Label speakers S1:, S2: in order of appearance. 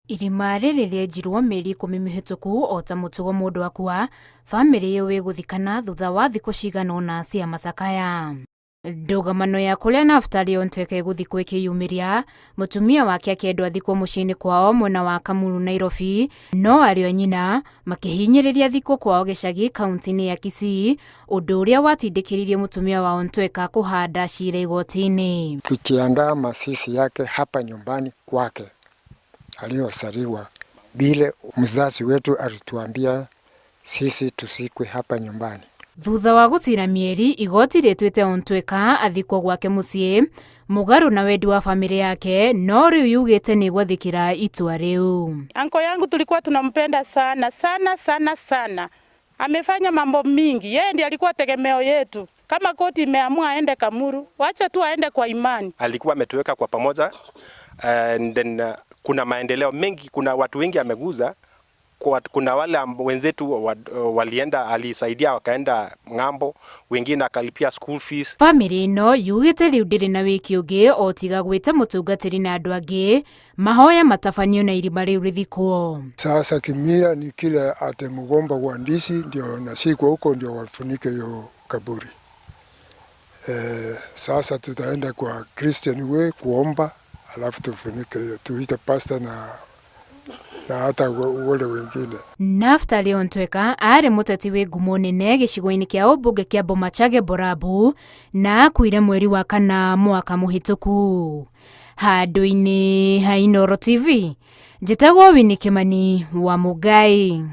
S1: Irima rĩrĩ rĩenjirwo mĩeri 10 mĩhĩtũku o ta mũtugo mũndũ wakua, bamĩrĩ ĩyo ĩgũthikana thutha wa thikũ cigana ũna cia macakaya. Ndũgamano ya kũrĩa Naftali Ontweka ĩgũthikwo ĩkĩyumĩria, mũtumia wake akĩendwo athikwo mũciĩ-inĩ kwao mwena wa Kamulu, Nairobi, no ariũ a nyina makĩhinyĩrĩria thikwo kwao gĩcagi kaunti-inĩ ya Kisii, ũndũ ũrĩa watindĩkĩrĩirie mũtumia wa Ontweka kũhanda cira igoti-inĩ.
S2: Tukiandaa mazishi yake hapa nyumbani kwake aliyozaliwa, vile mzazi wetu alituambia sisi tusikwe hapa nyumbani.
S1: Thutha wa gũcira mĩeri, igoti rĩtuĩte Ontweka athikwo gwake mũciĩ, mũgarũ na wendi wa bamĩrĩ yake, no rĩu yugĩte nĩ gwathĩkĩra itua rĩu.
S3: Anko yangu tulikuwa tunampenda sana sana sana sana. Amefanya mambo mingi, yeye ndiye alikuwa tegemeo yetu. Kama koti imeamua aende Kamulu, wacha tu aende kwa imani.
S4: Alikuwa ametuweka kwa pamoja, and then kuna maendeleo mengi, kuna watu wengi ameguza. Kuna wale wenzetu walienda, alisaidia wakaenda ng'ambo, wengine akalipia school fees.
S1: Family ino yugĩte rĩu ndĩrĩ na wĩki ũngĩ o tiga gwĩta mũtungatĩri na andũ angĩ mahoya matabanio na irima rĩu rĩthikwo.
S5: Sasa kimia ni kile ate mgomba wa ndizi ndio nasikwa huko ndio wafunike hiyo kaburi. Sasa tutaenda kwa Christian way kuomba, alafu tufunike hiyo, tuite pastor na hata wale wengine.
S1: Naftali Ontweka arĩ mũteti wĩ ngumo nene gĩcigo-inĩ kĩa ũmbunge kĩa Bomachage Borabu na akuire mweri wa kana mwaka mũhĩtũku. Handũ-inĩ ha Inooro TV, njĩtagwo Winnie Kimani wa Mũngai.